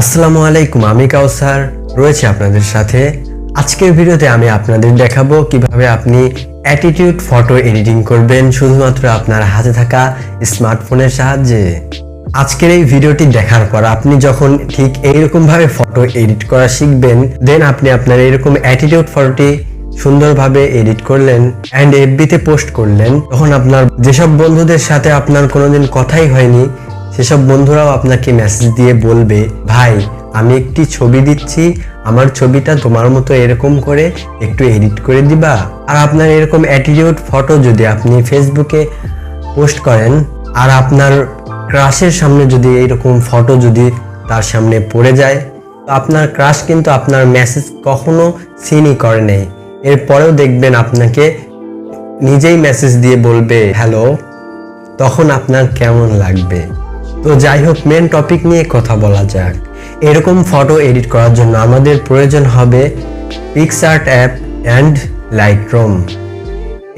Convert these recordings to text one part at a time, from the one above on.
আসসালামু আলাইকুম, আমি কাউসার রয়েছে আপনাদের সাথে। আজকের ভিডিওতে আমি আপনাদের দেখাবো কিভাবে আপনি অ্যাটিটিউড ফটো এডিটিং করবেন শুধুমাত্র আপনার হাতে থাকা স্মার্টফোনের সাহায্যে। আজকের এই ভিডিওটি দেখার পর আপনি যখন ঠিক এইরকম ভাবে ফটো এডিট করা শিখবেন, দেন আপনি আপনার এরকম অ্যাটিটিউড ফটোটি সুন্দরভাবে এডিট করলেন অ্যান্ড এফবিতে পোস্ট করলেন, তখন আপনার যেসব বন্ধুদের সাথে আপনার কোনোদিন কথাই হয়নি সেসব বন্ধুরাও আপনাকে মেসেজ দিয়ে বলবে, ভাই আমি একটি ছবি দিচ্ছি, আমার ছবিটা তোমার মতো এরকম করে একটু এডিট করে দিবা। আর আপনার এরকম অ্যাটিটিউড ফটো যদি আপনি ফেসবুকে পোস্ট করেন আর আপনার ক্রাশের সামনে যদি এইরকম ফটো যদি তার সামনে পড়ে যায়, তো আপনার ক্রাশ কিন্তু আপনার মেসেজ কখনো সিনই করে নেই। এরপরেও দেখবেন আপনাকে নিজেই মেসেজ দিয়ে বলবে হ্যালো, তখন আপনার কেমন লাগবে? তো যাই হোক, মেন টপিক নিয়ে কথা বলা যাক। এরকম ফটো এডিট করার জন্য আমাদের প্রয়োজন হবে পিক্সআর্ট অ্যাপ অ্যান্ড লাইটরুম।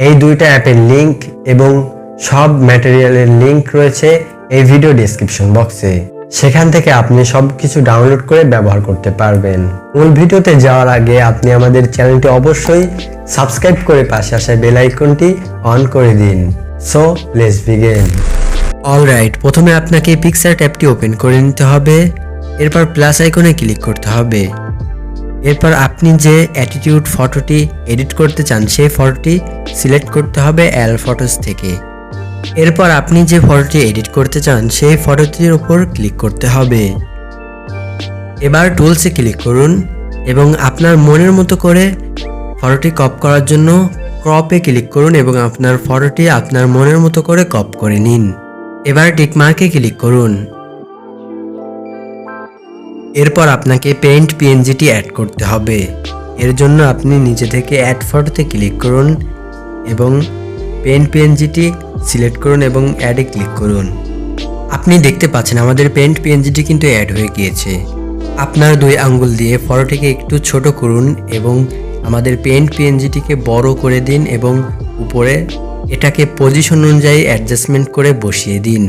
এই দুইটা অ্যাপের লিংক এবং সব ম্যাটেরিয়ালের লিংক রয়েছে এই ভিডিও ডেসক্রিপশন বক্সে, সেখান থেকে আপনি সবকিছু ডাউনলোড করে ব্যবহার করতে পারবেন। মূল ভিডিওতে যাওয়ার আগে আপনি আমাদের চ্যানেলটি অবশ্যই সাবস্ক্রাইব করে পাশে আসা বেল আইকনটি অন করে দিন। So let's begin. অলরাইট, প্রথমে আপনাকে পিক্সআর্ট অ্যাপটি ওপেন করে নিতে হবে। এরপর প্লাস আইকনে ক্লিক করতে হবে। এরপর আপনি যে অ্যাটিটিউড ফটোটি এডিট করতে চান সেই ফটোটি সিলেক্ট করতে হবে অ্যাল ফটোস থেকে। এরপর আপনি যে ফটোটি এডিট করতে চান সেই ফটোটির উপর ক্লিক করতে হবে। এবার টুলসে ক্লিক করুন এবং আপনার মনের মতো করে ফটোটি ক্রপ করার জন্য ক্রপে ক্লিক করুন এবং আপনার ফটোটি আপনার মনের মতো করে ক্রপ করে নিন। এবার টিকমার্কে ক্লিক করুন। এরপর আপনাকে পেইন্ট পিএনজিটি অ্যাড করতে হবে। এর জন্য আপনি নিচে থেকে অ্যাড ফটোতে ক্লিক করুন এবং পেইন্ট পিএনজিটি সিলেক্ট করুন এবং অ্যাডে ক্লিক করুন। আপনি দেখতে পাচ্ছেন আমাদের পেইন্ট পিএনজিটি কিন্তু অ্যাড হয়ে গিয়েছে। আপনার 2 আঙ্গুল দিয়ে ফটোটিকে একটু ছোট করুন এবং আমাদের পেইন্ট পিএনজিটিকে বড় করে দিন এবং উপরে এটাকে পজিশন অনুযায়ী অ্যাডজাস্টমেন্ট করে বসিয়ে দিন।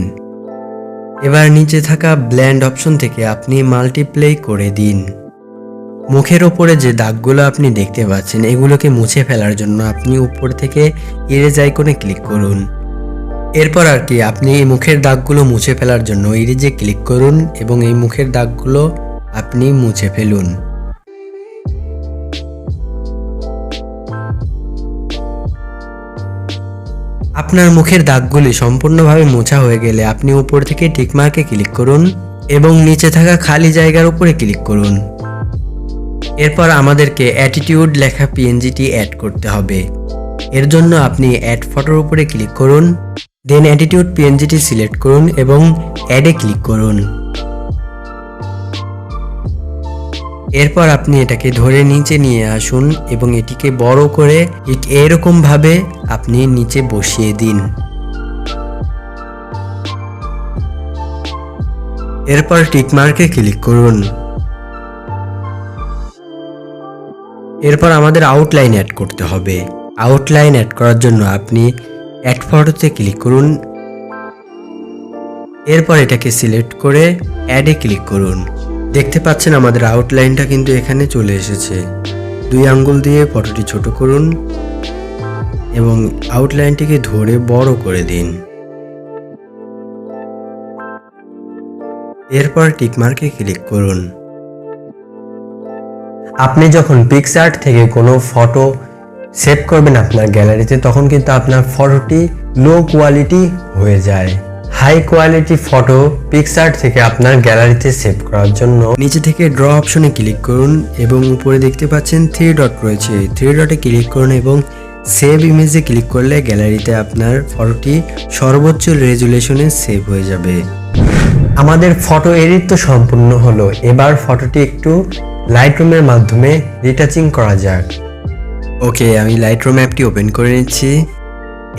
এবার নিচে থাকা ব্লেন্ড অপশন থেকে আপনি মাল্টিপ্লাই করে দিন। মুখের ওপরে যে দাগগুলো আপনি দেখতে পাচ্ছেন এগুলোকে মুছে ফেলার জন্য আপনি উপর থেকে ইরেজ আইকনে ক্লিক করুন। এরপর আর কি আপনি এই মুখের দাগগুলো মুছে ফেলার জন্য ইরেজে ক্লিক করুন এবং এই মুখের দাগগুলো আপনি মুছে ফেলুন। আপনার মুখের দাগগুলি সম্পূর্ণভাবে মোছা হয়ে গেলে আপনি উপর থেকে টিকমার্কে ক্লিক করুন এবং নিচে থাকা খালি জায়গার উপরে ক্লিক করুন। এরপর আমাদেরকে অ্যাটিটিউড লেখা পিএনজিটি অ্যাড করতে হবে। এর জন্য আপনি অ্যাড ফটোর উপরে ক্লিক করুন, দেন অ্যাটিটিউড পিএনজিটি সিলেক্ট করুন এবং অ্যাডে ক্লিক করুন। এরপর আপনি এটাকে ধরে নিচে নিয়ে আসুন এবং এটিকে বড় করে ঠিক এরকম ভাবে আপনি নিচে বসিয়ে দিন। এরপর টিকমার্কে ক্লিক করুন। এরপর আমাদের আউটলাইন অ্যাড করতে হবে। আউটলাইন অ্যাড করার জন্য আপনি অ্যাড ফটোতে ক্লিক করুন। এরপর এটাকে সিলেক্ট করে অ্যাডে ক্লিক করুন। দেখতে পাচ্ছেন আমাদের আউটলাইনটা কিন্তু এখানে চলে এসেছে। 2 আঙ্গুল দিয়ে ফটোটি ছোট করুন এবং আউটলাইনটিকে ধরে বড় করে দিন। এরপর টিকমার্কে ক্লিক করুন। আপনি যখন পিক্সআর্ট থেকে কোনো ফটো সেভ করবেন আপনার গ্যালারিতে, তখন কিন্তু আপনার ফটোটি লো কোয়ালিটি হয়ে যায়। হাই কোয়ালিটি ফটো পিক্সআর্ট থেকে আপনার গ্যালারিতে সেভ করার জন্য নিচে থেকে ড্র অপশনে ক্লিক করুন এবং উপরে দেখতে পাচ্ছেন 3 ডট রয়েছে। 3 ডটে ক্লিক করুন এবং সেভ ইমেজে ক্লিক করলে গ্যালারিতে আপনার ফটোটি সর্বোচ্চ রেজুলেশনে সেভ হয়ে যাবে। আমাদের ফটো এডিট তো সম্পূর্ণ হলো। এবার ফটোটি একটু লাইটরুমের মাধ্যমে রিটাচিং করা যাক। ওকে, আমি লাইটরুম অ্যাপটি ওপেন করে নিচ্ছি।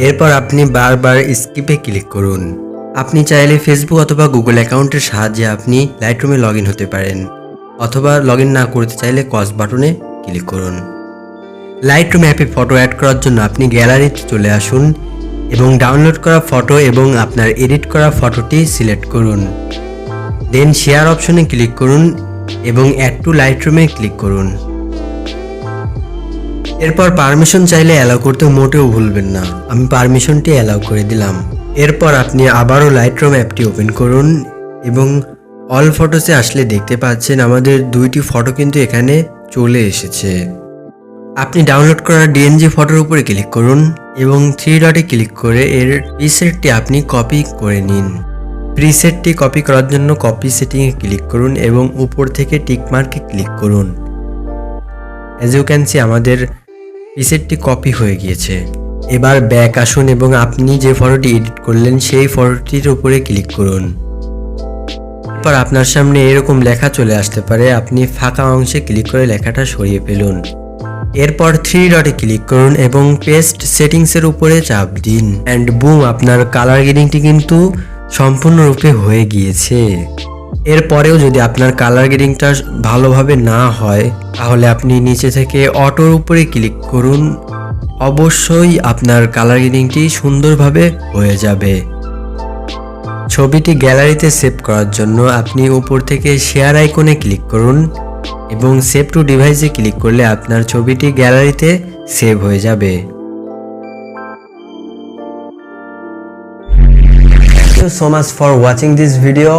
এরপর আপনি বারবার স্কিপে ক্লিক করুন। আপনি চাইলে ফেসবুক অথবা গুগল অ্যাকাউন্টের সাহায্যে আপনি লাইটরুমে লগ ইন হতে পারেন, অথবা লগ ইন না করতে চাইলে কজ বাটনে ক্লিক করুন। লাইটরুম অ্যাপে ফটো অ্যাড করার জন্য আপনি গ্যালারিতে চলে আসুন এবং ডাউনলোড করা ফটো এবং আপনার এডিট করা ফটোটি সিলেক্ট করুন। দেন শেয়ার অপশনে ক্লিক করুন এবং অ্যাড টু লাইটরুমে ক্লিক করুন। এরপর পারমিশন চাইলে অ্যালাউ করতে মোটেও ভুলবেন না। আমি পারমিশনটি অ্যালাউ করে দিলাম। এরপর আপনি আবারও লাইটরুম অ্যাপটি ওপেন করুন এবং অল ফটোসে আসলে দেখতে পাচ্ছেন আমাদের 2টি ফটো কিন্তু এখানে চলে এসেছে। আপনি ডাউনলোড করা ডিএনজি ফটোর উপরে ক্লিক করুন এবং 3 ডটে ক্লিক করে এর প্রিসেটটি আপনি কপি করে নিন। প্রিসেটটি কপি করার জন্য কপি সেটিংয়ে ক্লিক করুন এবং উপর থেকে টিক মার্কে ক্লিক করুন। অ্যাজ ইউ ক্যান সি আমাদের প্রিসেটটি কপি হয়ে গিয়েছে। এবার ব্যাক আসুন এবং আপনি যে ফটোটি এডিট করলেন সেই ফটোটির উপরে ক্লিক করুন। এরপর আপনার সামনে এরকম লেখা চলে আসতে পারে, আপনি ফাঁকা অংশে ক্লিক করে লেখাটা সরিয়ে ফেলুন। এরপর 3 ডটে ক্লিক করুন এবং পেস্ট সেটিংসের উপরে চাপ দিন অ্যান্ড বুম, আপনার কালার গ্রেডিংটি কিন্তু সম্পূর্ণরূপে হয়ে গিয়েছে। এরপরেও যদি আপনার কালার গ্রেডিংটা ভালোভাবে না হয় তাহলে আপনি নিচে থেকে অটোর উপরে ক্লিক করুন। অবশ্যই আপনার কালার গ্রেডিংটি সুন্দরভাবে হয়ে যাবে। ছবিটি গ্যালারিতে সেভ করার জন্য আপনি উপর থেকে শেয়ার আইকনে ক্লিক করুন এবং সেভ টু ডিভাইসে ক্লিক করলে আপনার ছবিটি গ্যালারিতে সেভ হয়ে যাবে। Thank you so much for watching this video.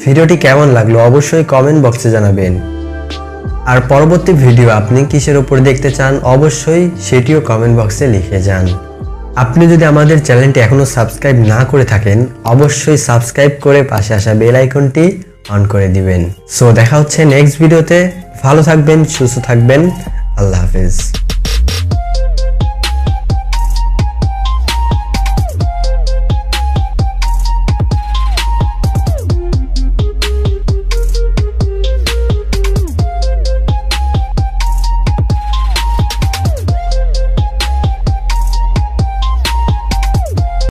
ভিডিওটি কেমন লাগলো অবশ্যই কমেন্ট বক্সে জানাবেন। আর পরবর্তী ভিডিও আপনি কিসের উপর দেখতে চান অবশ্যই সেটিও কমেন্ট বক্সে লিখে যান। আপনি যদি আমাদের চ্যানেলটি এখনো সাবস্ক্রাইব না করে থাকেন অবশ্যই সাবস্ক্রাইব করে পাশে আসা বেল আইকনটি অন করে দিবেন। সো দেখা হচ্ছে নেক্সট ভিডিওতে। ভালো থাকবেন, সুস্থ থাকবেন। আল্লাহ হাফেজ।